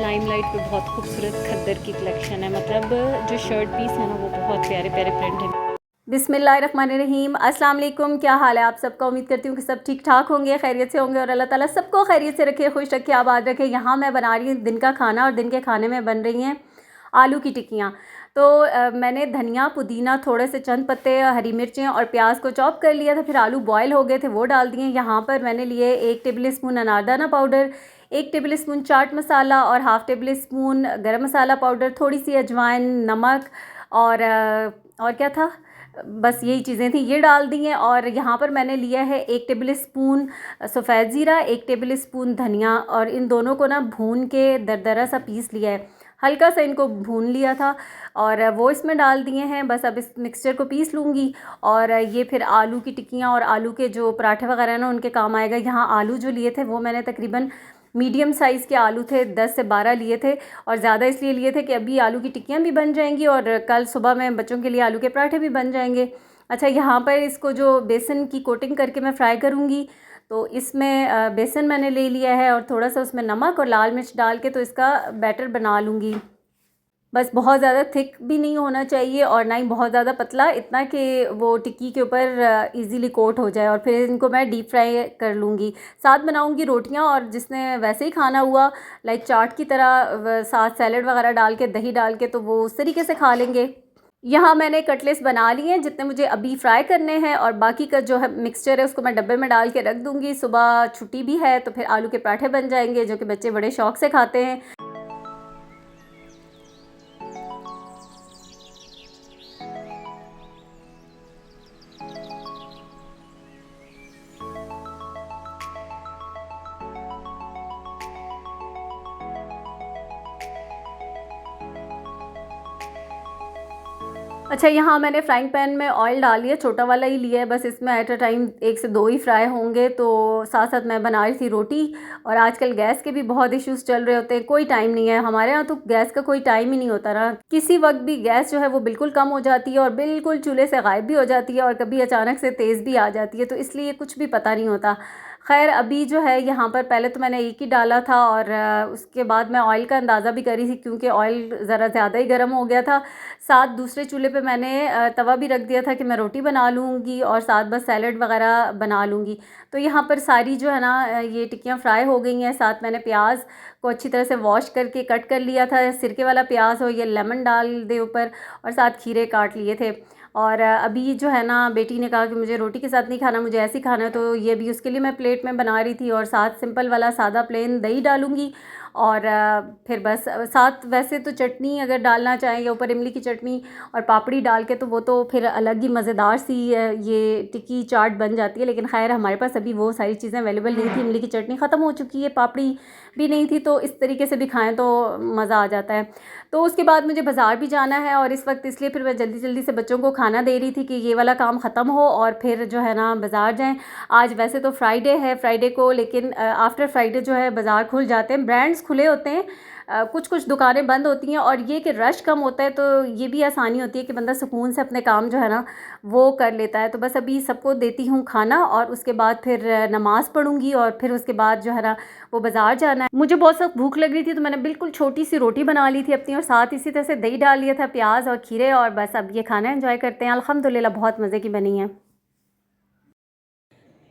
Limelight पे बहुत खूबसूरत खद्दर की कलेक्शन है। मतलब जो शर्ट पीस है ना वो बहुत प्यारे प्यारे प्रिंट है। बिस्मिल्लाहिर्रहमानिर्रहीम, अस्सलाम वालेकुम। क्या हाल है आप सबका? उम्मीद करती हूँ कि सब ठीक ठाक होंगे, खैरियत से होंगे और अल्लाह ताला सबको खैरियत से रखे, खुश रखे, आबाद रखे। यहाँ मैं बना रही हूँ दिन का खाना और दिन के खाने में बन रही हैं आलू की टिक्कियाँ। तो मैंने धनिया, पुदीना, थोड़े से चंद पत्ते, हरी मिर्चें और प्याज को चॉप कर लिया था। फिर आलू बॉयल हो गए थे, वो डाल दिए। यहाँ पर मैंने लिए 1 टेबल स्पून अनारदाना powder, 1 table spoon chaat masala और हाफ़ टेबल स्पून गरम मसाला पाउडर, थोड़ी सी अजवाइन, नमक और क्या था, बस यही चीज़ें थी, ये डाल दी हैं। और यहाँ पर मैंने लिया है 1 टेबल स्पून सफ़ेद ज़ीरा, 1 टेबल स्पून धनिया, और इन दोनों को ना भून के दरदरा सा पीस लिया है, हल्का सा इनको भून लिया था और वो इसमें डाल दिए हैं। बस अब इस मिक्सचर को पीस लूँगी और ये फिर आलू की टिक्कियाँ और आलू के जो पराठे वगैरह हैं ना उनके काम आएगा। यहाँ आलू जो लिए थे वो मैंने तकरीबन मीडियम साइज़ के आलू थे, 10 से 12 लिए थे और ज़्यादा इसलिए लिए थे कि अभी आलू की टिक्कियाँ भी बन जाएंगी और कल सुबह में बच्चों के लिए आलू के पराठे भी बन जाएंगे। अच्छा, यहाँ पर इसको जो बेसन की कोटिंग करके मैं फ्राई करूँगी, तो इसमें बेसन मैंने ले लिया है और थोड़ा सा उसमें नमक और लाल मिर्च डाल के तो इसका बैटर बना लूँगी। बस बहुत ज़्यादा थिक भी नहीं होना चाहिए और ना ही बहुत ज़्यादा पतला, इतना कि वो टिक्की के ऊपर इजीली कोट हो जाए। और फिर इनको मैं डीप फ्राई कर लूँगी। साथ बनाऊँगी रोटियां, और जिसने वैसे ही खाना हुआ लाइक चाट की तरह, साथ सैलड वगैरह डाल के, दही डाल के, तो वो उस तरीके से खा लेंगे। यहाँ मैंने कटलेट्स बना लिए हैं जितने मुझे अभी फ्राई करने हैं, और बाकी का जो है मिक्सचर है उसको मैं डब्बे में डाल के रख दूँगी। सुबह छुट्टी भी है तो फिर आलू के पराठे बन जाएंगे जो कि बच्चे बड़े शौक से खाते हैं। अच्छा, यहाँ मैंने फ्राइंग पैन में ऑयल डाल लिया, छोटा वाला ही लिया है, बस इसमें एट अ टाइम 1 से 2 ही फ्राई होंगे। तो साथ साथ मैं बना रही थी रोटी, और आजकल गैस के भी बहुत इश्यूज़ चल रहे होते हैं, कोई टाइम नहीं है हमारे यहाँ, तो गैस का कोई टाइम ही नहीं होता ना, किसी वक्त भी गैस जो है वो बिल्कुल कम हो जाती है और बिल्कुल चूल्हे से गायब भी हो जाती है और कभी अचानक से तेज़ भी आ जाती है, तो इसलिए कुछ भी पता नहीं होता। खैर, अभी जो है यहाँ पर पहले तो मैंने एक ही डाला था और उसके बाद मैं ऑयल का अंदाज़ा भी करी थी क्योंकि ऑयल ज़रा ज़्यादा ही गर्म हो गया था। साथ दूसरे चूल्हे पे मैंने तवा भी रख दिया था कि मैं रोटी बना लूँगी और साथ बस सैलड वगैरह बना लूँगी। तो यहाँ पर सारी जो है ना ये टिक्कियाँ फ्राई हो गई हैं। साथ मैंने प्याज को अच्छी तरह से वॉश करके कट कर लिया था, सिरके वाला प्याज हो, ये लेमन डाल दे ऊपर, और साथ खीरे काट लिए थे। और अभी जो है ना बेटी ने कहा कि मुझे रोटी के साथ नहीं खाना, मुझे ऐसे ही खाना है, तो ये भी उसके लिए मैं प्लेट में बना रही थी। और साथ सिंपल वाला सादा प्लेन दही डालूँगी और फिर बस साथ वैसे तो चटनी अगर डालना चाहें या ऊपर इमली की चटनी और पापड़ी डाल के, तो वो तो फिर अलग ही मज़ेदार सी ये टिक्की चाट बन जाती है। लेकिन खैर हमारे पास अभी वो सारी चीज़ें अवेलेबल नहीं थी, इमली की चटनी ख़त्म हो चुकी है, पापड़ी भी नहीं थी, तो इस तरीके से भी खाएँ तो मज़ा आ जाता है। तो उसके बाद मुझे बाज़ार भी जाना है और इस वक्त इसलिए फिर मैं जल्दी जल्दी से बच्चों को खाना दे रही थी कि ये वाला काम ख़त्म हो और फिर जो है ना बाज़ार जाएं। आज वैसे तो फ्राइडे है, फ्राइडे को, लेकिन आफ्टर फ्राइडे जो है बाज़ार खुल जाते हैं, ब्रांड्स खुले होते हैं, कुछ कुछ दुकानें बंद होती हैं, और ये कि रश कम होता है, तो ये भी आसानी होती है कि बंदा सुकून से अपने काम जो है ना वो कर लेता है। तो बस अभी सबको देती हूँ खाना और उसके बाद फिर नमाज़ पढ़ूँगी और फिर उसके बाद जो है ना वो बाज़ार जाना है। मुझे बहुत सख्त भूख लग रही थी तो मैंने बिल्कुल छोटी सी रोटी बना ली थी अपनी, और साथ इसी तरह से दही डाल लिया था, प्याज और खीरे, और बस अब ये खाना एंजॉय करते हैं। अल्हम्दुलिल्लाह बहुत मज़े की बनी है।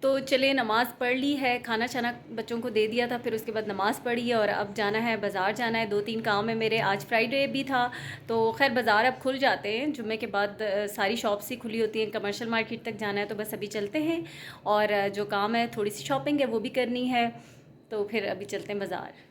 तो चले, नमाज़ पढ़ ली है, खाना छाना बच्चों को दे दिया था, फिर उसके बाद नमाज़ पढ़ी है और अब जाना है बाज़ार जाना है। 2-3 काम है मेरे, आज फ्राइडे भी था तो खैर बाज़ार अब खुल जाते हैं, जुम्मे के बाद सारी शॉप्स ही खुली होती हैं। कमर्शियल मार्केट तक जाना है तो बस अभी चलते हैं, और जो काम है थोड़ी सी शॉपिंग है वो भी करनी है, तो फिर अभी चलते हैं बाज़ार।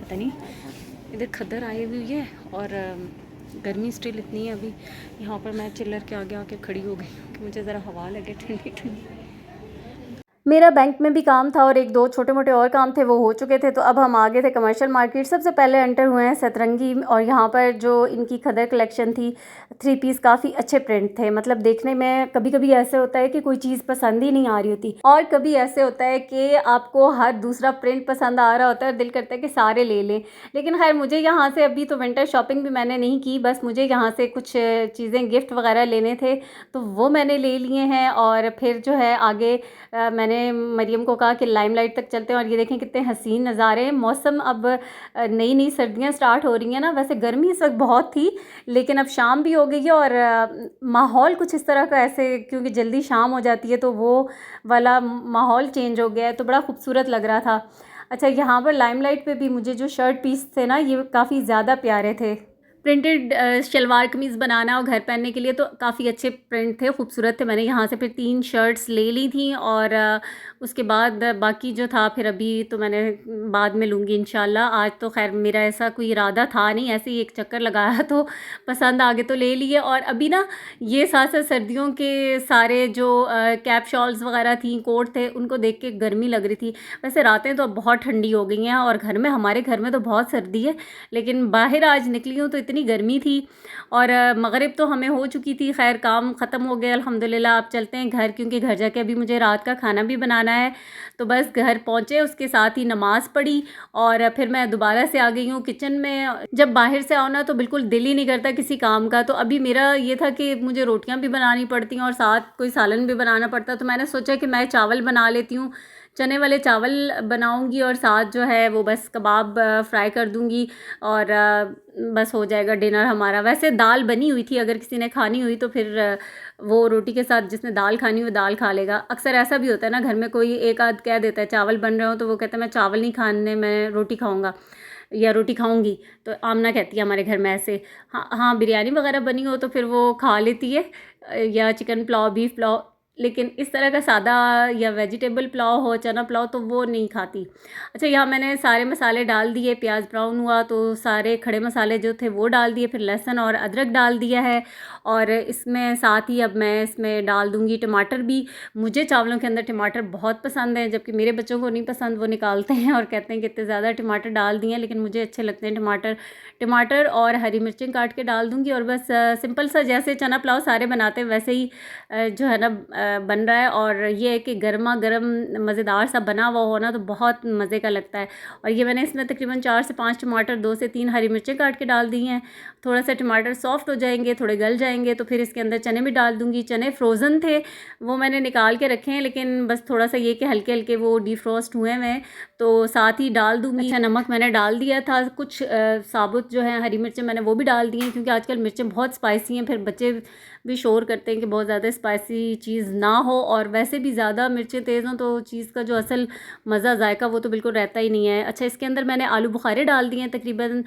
पता नहीं, इधर खद्दर आई हुई है और गर्मी स्टिल इतनी है अभी। यहाँ पर मैं चिल्लर के आगे आके खड़ी हो गई कि मुझे ज़रा हवा लगे ठंडी ठंडी। मेरा बैंक में भी काम था और एक दो छोटे मोटे और काम थे, वो हो चुके थे। तो अब हम आ गए थे कमर्शियल मार्केट। सबसे पहले एंटर हुए हैं सतरंगी, और यहाँ पर जो इनकी खदर कलेक्शन थी, 3 पीस काफ़ी अच्छे प्रिंट थे। मतलब देखने में कभी कभी ऐसे होता है कि कोई चीज़ पसंद ही नहीं आ रही होती, और कभी ऐसे होता है कि आपको हर दूसरा प्रिंट पसंद आ रहा होता है और दिल करता है कि सारे ले लें। लेकिन खैर मुझे यहाँ से अभी तो विंटर शॉपिंग भी मैंने नहीं की, बस मुझे यहाँ से कुछ चीज़ें गिफ्ट वगैरह लेने थे तो वो मैंने ले लिए हैं। और फिर जो है आगे मैंने मरियम को कहा कि लाइमलाइट तक चलते हैं। और ये देखें कितने हसीन नज़ारे हैं। मौसम अब नई नई सर्दियां स्टार्ट हो रही हैं ना, वैसे गर्मी इस वक्त बहुत थी लेकिन अब शाम भी हो गई है, और माहौल कुछ इस तरह का ऐसे, क्योंकि जल्दी शाम हो जाती है तो वो वाला माहौल चेंज हो गया है, तो बड़ा खूबसूरत लग रहा था। अच्छा, यहाँ पर लाइमलाइट पे भी मुझे जो शर्ट पीस थे ना, ये काफ़ी ज़्यादा प्यारे थे। प्रिंटेड शलवार कमीज़ बनाना और घर पहनने के लिए तो काफ़ी अच्छे प्रिंट थे, खूबसूरत थे। मैंने यहाँ से फिर 3 शर्ट्स ले ली थी, और उसके बाद बाकी जो था फिर अभी तो मैंने बाद में लूँगी इंशाल्लाह। आज तो खैर मेरा ऐसा कोई इरादा था नहीं, ऐसे ही एक चक्कर लगाया तो पसंद आ गए तो ले लिए। और अभी ना ये साथ साथ सर्दियों के सारे जो कैप शॉल्स वगैरह थी, कोट थे, उनको देख के गर्मी लग रही थी। वैसे रातें तो अब बहुत ठंडी हो गई हैं और घर में, हमारे घर में तो बहुत सर्दी है, लेकिन बाहर आज निकली हूँ तो इतनी गर्मी थी। और मगरिब तो हमें हो चुकी थी, खैर काम ख़त्म हो गया अल्हम्दुलिल्लाह। अब चलते हैं घर, क्योंकि घर जाके अभी मुझे रात का खाना भी बनाना है। तो बस घर पहुँचे, उसके साथ ही नमाज़ पढ़ी और फिर मैं दोबारा से आ गई हूँ किचन में। जब बाहर से आओ ना तो बिल्कुल दिल ही नहीं करता किसी काम का। तो अभी मेरा ये था कि मुझे रोटियाँ भी बनानी पड़ती हैं और साथ कोई सालन भी बनाना पड़ता, तो मैंने सोचा कि मैं चावल बना लेती हूँ, चने वाले चावल बनाऊंगी और साथ जो है वो बस कबाब फ्राई कर दूंगी, और बस हो जाएगा डिनर हमारा। वैसे दाल बनी हुई थी, अगर किसी ने खानी हुई तो फिर वो रोटी के साथ, जिसने दाल खानी हो दाल खा लेगा। अक्सर ऐसा भी होता है ना, घर में कोई एक आध कह देता है चावल बन रहे हो तो वो कहता है मैं चावल नहीं खाने, मैं रोटी खाऊंगा या रोटी खाऊंगी। तो आमना कहती है हमारे घर में ऐसे। हाँ हाँ, बिरयानी वगैरह बनी हो तो फिर वो खा लेती है, या चिकन पुलाव, बीफ पुलाव। लेकिन इस तरह का सादा या वेजिटेबल पुलाव हो, चना पुलाव, तो वो नहीं खाती। अच्छा, यहाँ मैंने सारे मसाले डाल दिए, प्याज ब्राउन हुआ तो सारे खड़े मसाले जो थे वो डाल दिए, फिर लहसुन और अदरक डाल दिया है। और इसमें साथ ही अब मैं इसमें डाल दूँगी टमाटर भी। मुझे चावलों के अंदर टमाटर बहुत पसंद है, जबकि मेरे बच्चों को नहीं पसंद, वो निकालते हैं और कहते हैं कि इतने ज़्यादा टमाटर डाल दिए, लेकिन मुझे अच्छे लगते हैं टमाटर। टमाटर और हरी मिर्चें काट के डाल दूँगी, और बस सिंपल सा जैसे चना पुलाव सारे बनाते हैं वैसे ही जो है ना बन रहा है। और ये है कि गर्मा गर्म मज़ेदार सा बना हुआ हो ना तो बहुत मज़े का लगता है। और ये मैंने इसमें तकरीबन 4 से 5 टमाटर, 2 से 3 हरी मिर्चें काट के डाल दी हैं। थोड़ा सा टमाटर सॉफ्ट हो जाएंगे, थोड़े गल जाएंगे, तो फिर इसके अंदर चने भी डाल दूँगी। चने फ्रोज़न थे, वो मैंने निकाल के रखे हैं, लेकिन बस थोड़ा सा ये कि हल्के हल्के वो डिफ्रोस्ट हुए हैं, तो साथ ही डाल दूँगी। अच्छा, नमक मैंने डाल दिया था, कुछ साबुत जो है हरी मिर्चें मैंने वो भी डाल दी हैं, क्योंकि आजकल मिर्चें बहुत स्पाइसी हैं, फिर बच्चे भी शोर करते हैं कि बहुत ज़्यादा स्पाइसी चीज़ ना हो, और वैसे भी ज़्यादा मिर्चें तेज़ हों तो चीज़ का जो असल मज़ा, जायका, वो तो बिल्कुल रहता ही नहीं है। अच्छा, इसके अंदर मैंने आलू बुखारे डाल दिए हैं, तकरीबन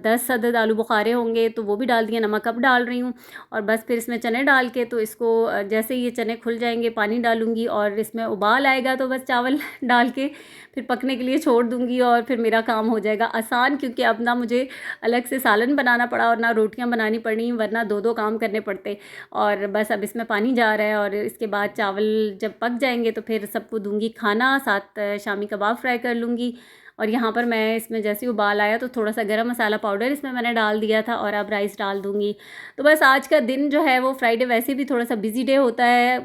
10 अदद आलू बुखारे होंगे, तो वो भी डाल दिए। नमक अब डाल रही हूँ, और बस फिर इसमें चने डाल के, तो इसको जैसे ये चने खुल जाएंगे पानी डालूँगी, और इसमें उबाल आएगा तो बस चावल डाल के फिर पकने के लिए छोड़ दूँगी, और फिर मेरा काम हो जाएगा आसान। क्योंकि अब ना मुझे अलग से सालन बनाना पड़ा और ना रोटियाँ बनानी पड़ी, वरना 2-2 काम करने पड़ते। और बस अब इसमें पानी जा रहा है, और इसके बाद चावल जब पक जाएंगे तो फिर सबको दूंगी खाना, साथ शामी कबाब फ्राई कर लूँगी। और यहाँ पर मैं इसमें जैसे ही उबाल आया तो थोड़ा सा गरम मसाला पाउडर इसमें मैंने डाल दिया था, और अब राइस डाल दूँगी। तो बस आज का दिन जो है वो फ्राइडे वैसे भी थोड़ा सा बिजी डे होता है।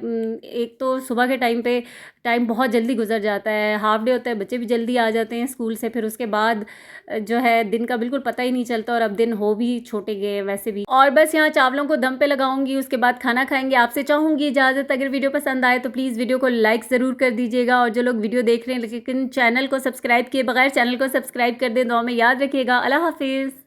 एक तो सुबह के टाइम पे टाइम बहुत जल्दी गुजर जाता है, हाफ डे होता है, बच्चे भी जल्दी आ जाते हैं स्कूल से, फिर उसके बाद जो है दिन का बिल्कुल पता ही नहीं चलता, और अब दिन हो भी छोटे गए वैसे भी। और बस यहाँ चावलों को दम पे लगाऊंगी, उसके बाद खाना खाएंगे। आपसे चाहूँगी इजाज़त, अगर वीडियो पसंद आए तो प्लीज़ वीडियो को लाइक ज़रूर कर दीजिएगा, और जो लोग वीडियो देख रहे हैं लेकिन चैनल को सब्सक्राइब किए बगैर, चैनल को सब्सक्राइब कर दें। दुआ में याद रखिएगा। अल्लाह हाफिज़।